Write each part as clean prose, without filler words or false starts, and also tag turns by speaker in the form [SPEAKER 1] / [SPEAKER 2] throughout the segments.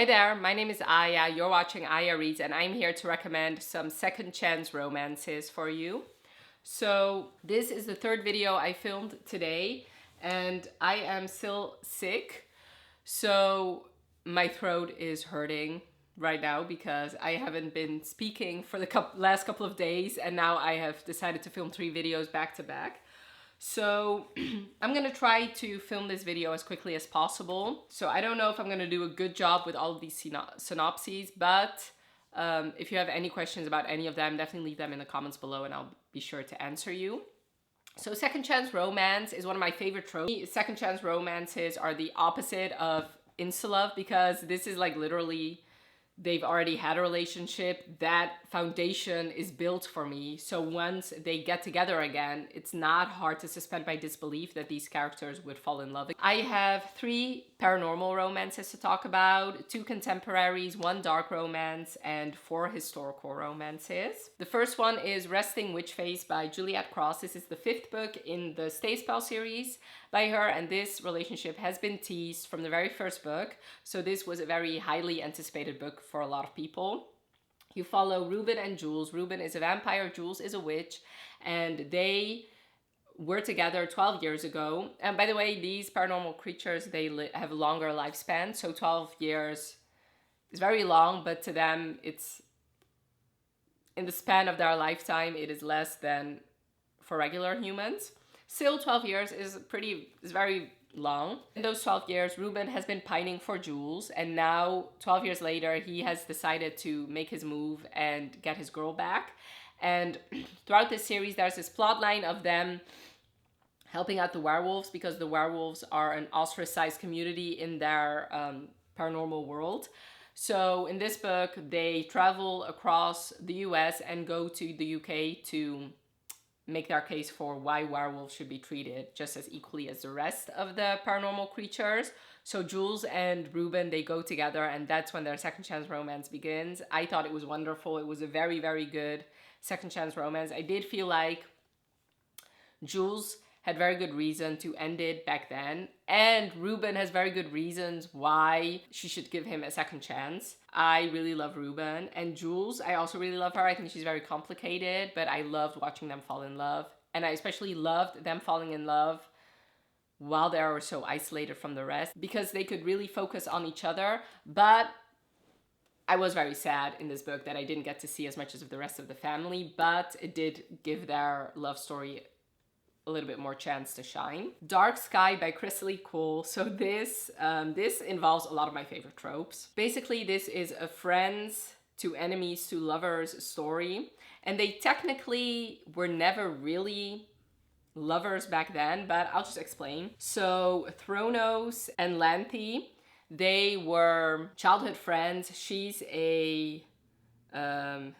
[SPEAKER 1] Hi there, my name is Aya, you're watching Aya Reads, and I'm here to recommend some second chance romances for you. So this is the third video I filmed today, and I am still sick, so my throat is hurting right now because I haven't been speaking for the last couple of days, and now I have decided to film 3 videos back to back. So I'm gonna try to film this video as quickly as possible. So I don't know if I'm gonna do a good job with all of these synopses, but if you have any questions about any of them, definitely leave them in the comments below and I'll be sure to answer you. So second chance romance is one of my favorite tropes. Second chance romances are the opposite of insta-love because this is like literally they've already had a relationship. That foundation is built for me. So once they get together again, it's not hard to suspend my disbelief that these characters would fall in love. I have 3 paranormal romances to talk about, 2 contemporaries, 1 dark romance, and 4 historical romances. The first one is Resting Witch Face by Juliet Cross. This is the 5th book in the Stay Spell series by her, and this relationship has been teased from the very first book. So this was a very highly anticipated book for a lot of people. You follow Ruben and Jules. Ruben is a vampire, Jules is a witch, and they were together 12 years ago. And by the way, these paranormal creatures, they have a longer lifespan, so 12 years is very long, but to them, it's in the span of their lifetime, it is less than for regular humans. Still, 12 years is very long. In those 12 years, Ruben has been pining for Jules, and now 12 years later, he has decided to make his move and get his girl back. And throughout this series, there's this plot line of them helping out the werewolves because the werewolves are an ostracized community in their paranormal world. So in this book, they travel across the US and go to the UK to make their case for why werewolves should be treated just as equally as the rest of the paranormal creatures. So Jules and Ruben, they go together, and that's when their second chance romance begins. I thought it was wonderful. It was a very, very good second chance romance. I did feel like Jules had very good reason to end it back then, and Ruben has very good reasons why she should give him a second chance. I really love Ruben, and Jules, I also really love her. I think she's very complicated, but I loved watching them fall in love, and I especially loved them falling in love while they were so isolated from the rest because they could really focus on each other. But I was very sad in this book that I didn't get to see as much as of the rest of the family, but it did give their love story a little bit more chance to shine. Dark Sky by Chrysalie Cole. So this involves a lot of my favorite tropes. Basically, this is a friends to enemies to lovers story, and they technically were never really lovers back then, but I'll just explain. So Thronos and Lanthe, they were childhood friends. She's a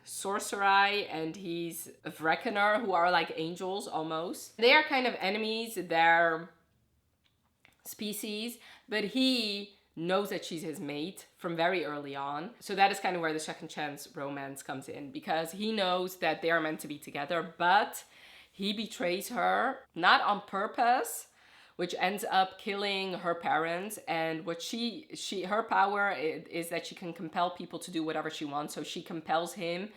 [SPEAKER 1] sorcerer and he's a reckoner, who are like angels almost. They are kind of enemies, their species, but he knows that she's his mate from very early on. So that is kind of where the second chance romance comes in, because he knows that they are meant to be together, but he betrays her, not on purpose, which ends up killing her parents. And what her power is that she can compel people to do whatever she wants. So she compels him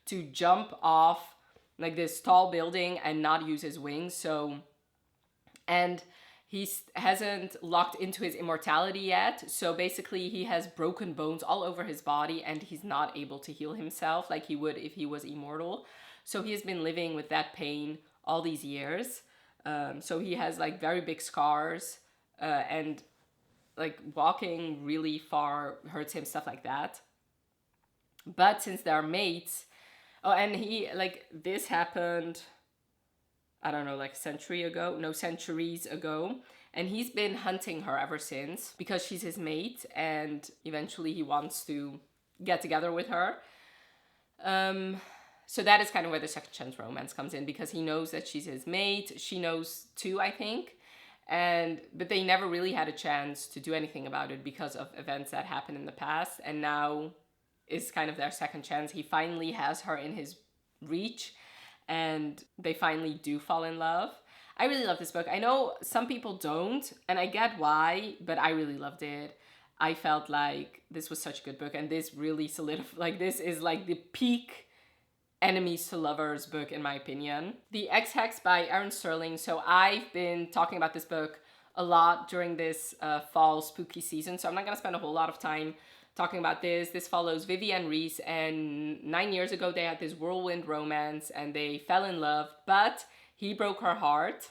[SPEAKER 1] to jump off like this tall building and not use his wings. And he hasn't locked into his immortality yet. So basically he has broken bones all over his body and he's not able to heal himself like he would if he was immortal. So he has been living with that pain all these years. So he has like very big scars and like walking really far hurts him, stuff like that. But since they're mates, this happened, I don't know, like centuries ago. And he's been hunting her ever since because she's his mate, and eventually he wants to get together with her. So that is kind of where the second chance romance comes in, because he knows that she's his mate. She knows too, I think. But they never really had a chance to do anything about it because of events that happened in the past. And now is kind of their second chance. He finally has her in his reach and they finally do fall in love. I really love this book. I know some people don't, and I get why, but I really loved it. I felt like this was such a good book, and this really solidified, like this is like the peak enemies to lovers book in my opinion. The Ex-Hex by Aaron Sterling. So I've been talking about this book a lot during this fall spooky season, so I'm not gonna spend a whole lot of time talking about this. This follows Vivienne Reese, and 9 years ago they had this whirlwind romance and they fell in love, but he broke her heart.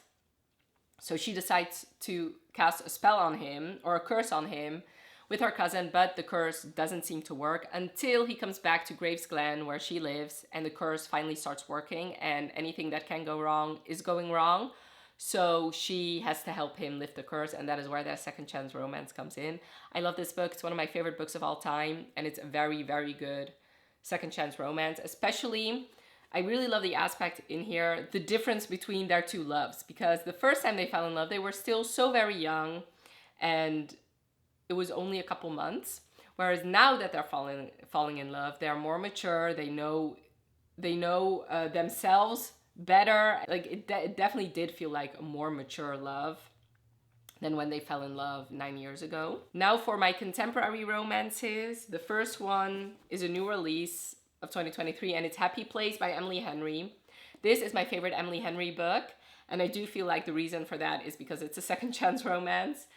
[SPEAKER 1] So she decides to cast a spell on him, or a curse on him, with her cousin, but the curse doesn't seem to work until he comes back to Graves Glen where she lives, and the curse finally starts working, and anything that can go wrong is going wrong. So she has to help him lift the curse, and that is where that second chance romance comes in. I love this book. It's one of my favorite books of all time, and it's a very, very good second chance romance. Especially, I really love the aspect in here, the difference between their two loves, because the first time they fell in love, they were still so very young, and it was only a couple months. Whereas now that they're falling in love, they're more mature. They know themselves better. Like it definitely did feel like a more mature love than when they fell in love 9 years ago. Now for my contemporary romances, the first one is a new release of 2023, and it's Happy Place by Emily Henry. This is my favorite Emily Henry book, and I do feel like the reason for that is because it's a second chance romance.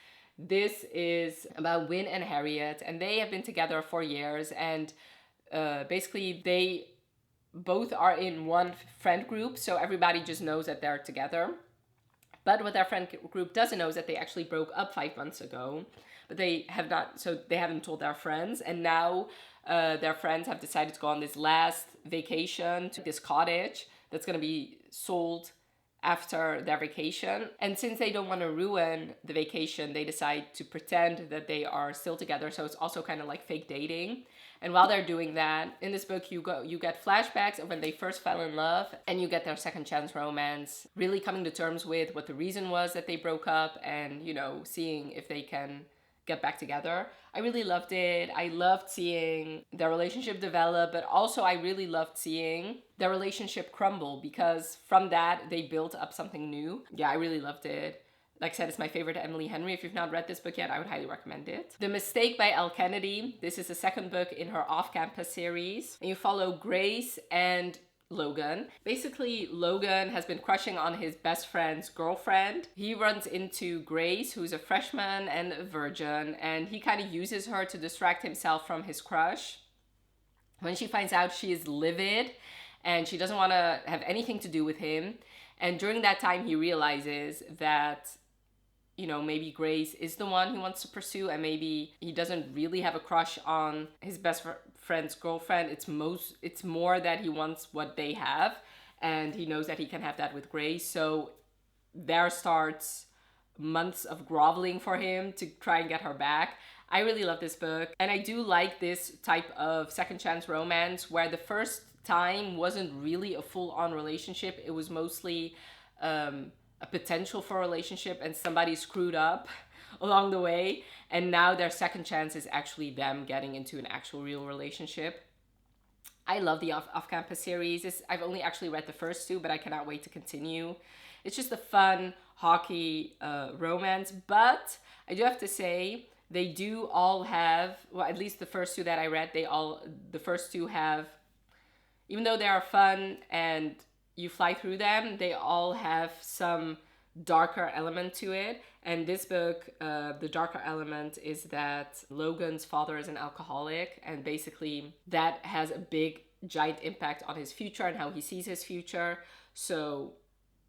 [SPEAKER 1] This is about Win and Harriet, and they have been together for years, and basically they both are in one friend group, so everybody just knows that they're together. But what their friend group doesn't know is that they actually broke up 5 months ago, but they haven't told their friends, and now their friends have decided to go on this last vacation to this cottage that's going to be sold after their vacation. And since they don't want to ruin the vacation, they decide to pretend that they are still together. So it's also kind of like fake dating. And while they're doing that, in this book, you get flashbacks of when they first fell in love, and you get their second chance romance, really coming to terms with what the reason was that they broke up, and, you know, seeing if they can get back together. I really loved it. I loved seeing their relationship develop, but also I really loved seeing their relationship crumble, because from that they built up something new. Yeah, I really loved it. Like I said, it's my favorite Emily Henry. If you've not read this book yet, I would highly recommend it. The Mistake by Elle Kennedy. This is the second book in her off-campus series. And you follow Grace and Logan. Basically, Logan has been crushing on his best friend's girlfriend. He runs into Grace, who's a freshman and a virgin, and he kind of uses her to distract himself from his crush. When she finds out, she is livid, and she doesn't want to have anything to do with him. And during that time, he realizes that, you know, maybe Grace is the one he wants to pursue, and maybe he doesn't really have a crush on his best friend's girlfriend. It's more that he wants what they have, and he knows that he can have that with Grace. So there starts months of groveling for him to try and get her back. I really love this book, and I do like this type of second chance romance where the first time wasn't really a full-on relationship. It was mostly a potential for a relationship, and somebody screwed up along the way, and now their second chance is actually them getting into an actual real relationship. I love the off-campus series. I've only actually read the first two, but I cannot wait to continue. It's just a fun hockey romance, but I do have to say they do all have, well, at least the first two that I read, the first two have, even though they are fun and you fly through them, they all have some darker element to it. And this book, the darker element is that Logan's father is an alcoholic, and basically that has a big giant impact on his future and how he sees his future. So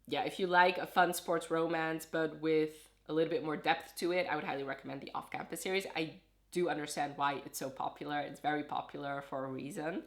[SPEAKER 1] yeah, if you like a fun sports romance but with a little bit more depth to it, I would highly recommend the Off-Campus series. I do understand why it's so popular. It's very popular for a reason.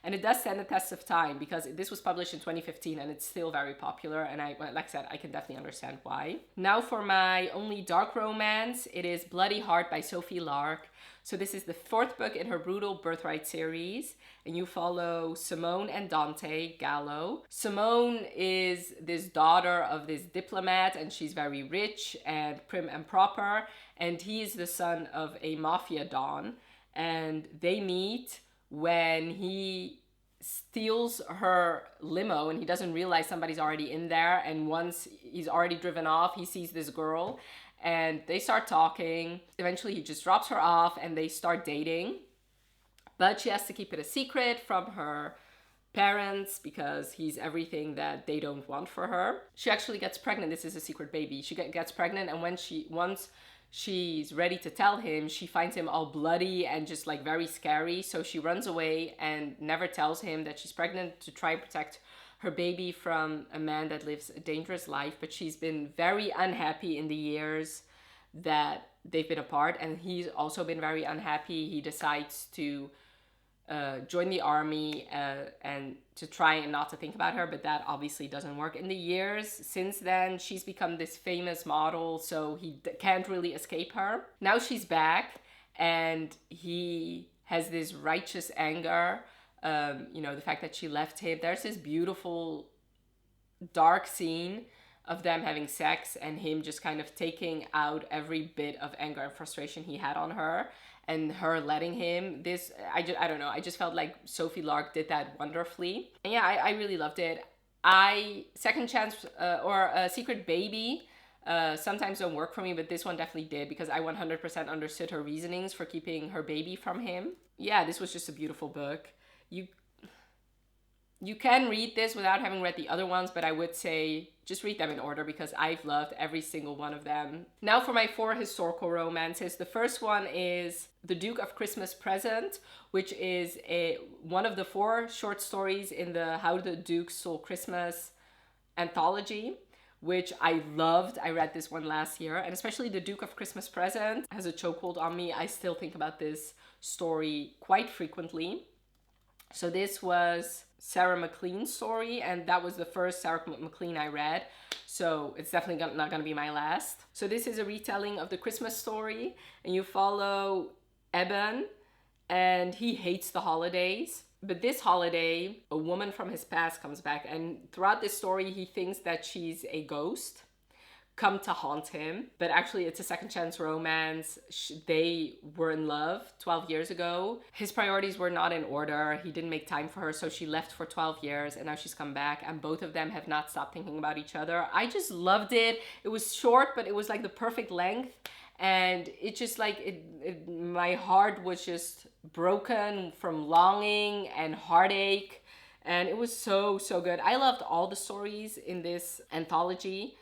[SPEAKER 1] And it does stand the test of time, because this was published in 2015 and it's still very popular. And like I said, I can definitely understand why. Now for my only dark romance, it is Bloody Heart by Sophie Lark. So this is the fourth book in her Brutal Birthright series. And you follow Simone and Dante Gallo. Simone is this daughter of this diplomat, and she's very rich and prim and proper. And he is the son of a mafia don. And they meet when he steals her limo, and he doesn't realize somebody's already in there. And once he's already driven off, he sees this girl, and they start talking. Eventually he just drops her off and they start dating, but she has to keep it a secret from her parents because he's everything that they don't want for her. She actually gets pregnant. This is a secret baby. She gets pregnant, and once she's ready to tell him, she finds him all bloody and just like very scary. So she runs away and never tells him that she's pregnant to try and protect her baby from a man that lives a dangerous life. But she's been very unhappy in the years that they've been apart, and he's also been very unhappy. He decides to join the army and to try and not to think about her, but that obviously doesn't work. In the years since then, she's become this famous model, so he can't really escape her. Now she's back, and he has this righteous anger, the fact that she left him. There's this beautiful dark scene of them having sex and him just kind of taking out every bit of anger and frustration he had on her, and her letting him. I don't know, I just felt like Sophie Lark did that wonderfully. And yeah, I really loved it. Second Chance or Secret Baby sometimes don't work for me, but this one definitely did, because I 100% understood her reasonings for keeping her baby from him. Yeah, this was just a beautiful book. You can read this without having read the other ones, but I would say just read them in order because I've loved every single one of them. Now for my 4 historical romances. The first one is The Duke of Christmas Present, which is one of the 4 short stories in the How the Duke Stole Christmas anthology, which I loved. I read this one last year, and especially The Duke of Christmas Present has a chokehold on me. I still think about this story quite frequently. So this was Sarah McLean's story, and that was the first Sarah McLean I read, so it's definitely not going to be my last. So this is a retelling of the Christmas story, and you follow Eben, and he hates the holidays. But this holiday, a woman from his past comes back, and throughout this story, he thinks that she's a ghost come to haunt him, but actually it's a second chance romance. They were in love 12 years ago. His priorities were not in order. He didn't make time for her, so she left for 12 years, and now she's come back, and both of them have not stopped thinking about each other. I just loved it. It was short, but it was like the perfect length, and it just like my heart was just broken from longing and heartache, and it was so good. I loved all the stories in this anthology,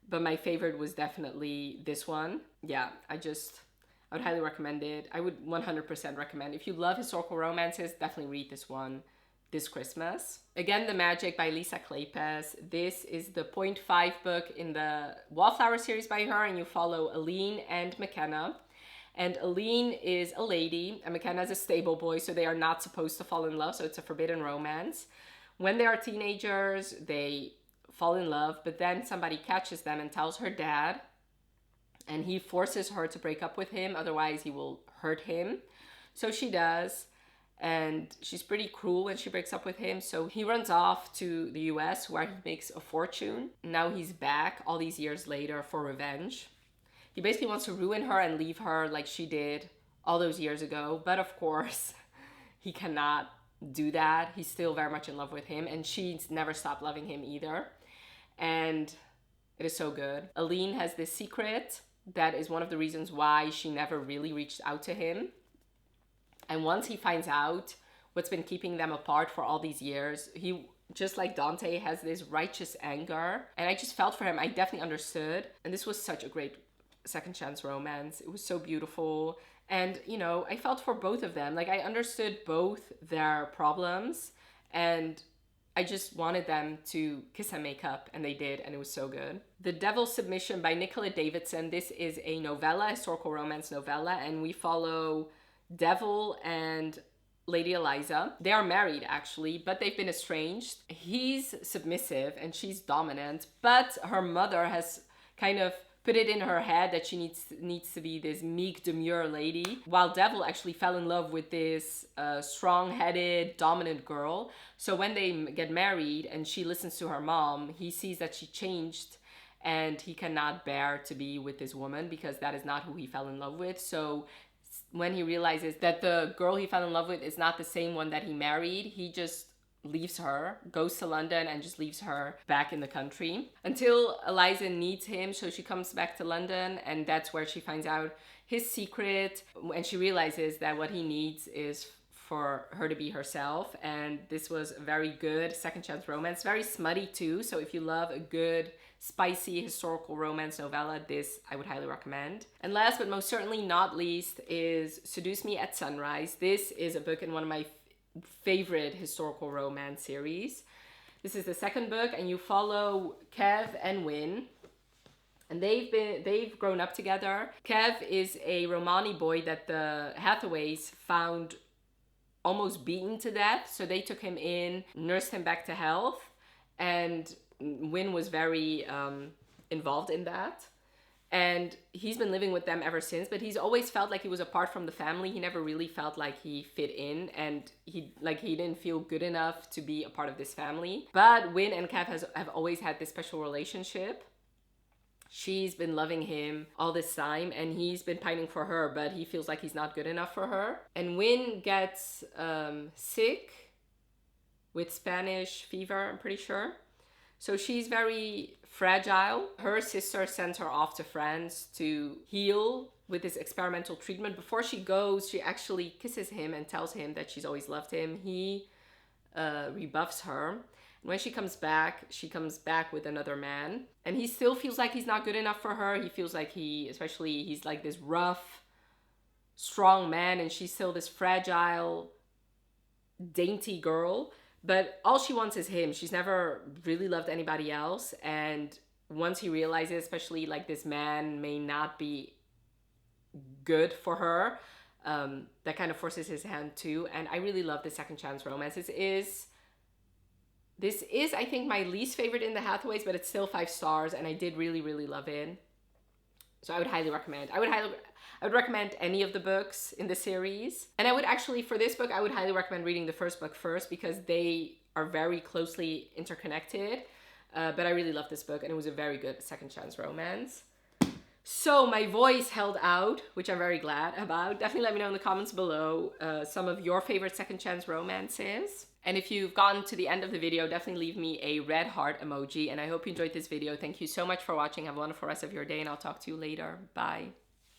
[SPEAKER 1] but my favorite was definitely this one. Yeah, I would highly recommend it. I would 100% recommend. If you love historical romances, definitely read this one this Christmas. Again, The Magic by Lisa Kleypas. This is the 0.5 book in the Wallflower series by her, and you follow Aline and McKenna. And Aline is a lady, and McKenna is a stable boy, so they are not supposed to fall in love, so it's a forbidden romance. When they are teenagers, they fall in love, but then somebody catches them and tells her dad, and he forces her to break up with him, otherwise he will hurt him. So she does, and she's pretty cruel when she breaks up with him, so he runs off to the US where he makes a fortune. Now he's back all these years later for revenge. He basically wants to ruin her and leave her like she did all those years ago, but of course he cannot do that. He's still very much in love with him, and she's never stopped loving him either. And it is so good. Aline has this secret that is one of the reasons why she never really reached out to him. And once he finds out what's been keeping them apart for all these years, he, just like Dante, has this righteous anger. And I just felt for him. I definitely understood. And this was such a great second chance romance. It was so beautiful. And, I felt for both of them. Like, I understood both their problems, and I just wanted them to kiss and make up, and they did, and it was so good. The Devil's Submission by Nicola Davidson. This is a novella, historical romance novella, and we follow Devil and Lady Eliza. They are married, actually, but they've been estranged. He's submissive, and she's dominant, but her mother has kind of put it in her head that she needs to be this meek, demure lady, while Devil actually fell in love with this strong-headed, dominant girl. So when they get married and she listens to her mom, he sees that she changed, and he cannot bear to be with this woman because that is not who he fell in love with. So when he realizes that the girl he fell in love with is not the same one that he married, he just leaves her, goes to London and just leaves her back in the country until Eliza needs him. So she comes back to London, and that's where she finds out his secret, and she realizes that what he needs is for her to be herself. And this was a very good second chance romance, very smutty too. So if you love a good spicy historical romance novella, this I would highly recommend. And last but most certainly not least is Seduce Me at Sunrise. This is a book in one of my favorite historical romance series. This is the second book, and you follow Kev and Win. And they've grown up together. Kev is a Romani boy that the Hathaways found almost beaten to death. So they took him in, nursed him back to health, and Win was very involved in that. And he's been living with them ever since, but he's always felt like he was apart from the family. He never really felt like he fit in, and he didn't feel good enough to be a part of this family. But Win and Kev have always had this special relationship. She's been loving him all this time, and he's been pining for her, but he feels like he's not good enough for her. And Win gets sick with Spanish fever, I'm pretty sure. So she's very fragile. Her sister sends her off to France to heal with this experimental treatment. Before she goes, she actually kisses him and tells him that she's always loved him. He rebuffs her. When she comes back with another man. And he still feels like he's not good enough for her. He feels like he's like this rough, strong man, and she's still this fragile, dainty girl. But all she wants is him. She's never really loved anybody else. And once he realizes, especially like this man may not be good for her, that kind of forces his hand too. And I really love the second chance romance. This is, I think, my least favorite in the Hathaways, but it's still 5 stars, and I did really, really love it. So I would highly recommend. I would recommend any of the books in the series. And I would actually, for this book, I would highly recommend reading the first book first, because they are very closely interconnected. But I really love this book, and it was a very good second chance romance. So my voice held out, which I'm very glad about. Definitely let me know in the comments below some of your favorite second chance romances. And if you've gotten to the end of the video, definitely leave me a red heart emoji. And I hope you enjoyed this video. Thank you so much for watching. Have a wonderful rest of your day, and I'll talk to you later. Bye.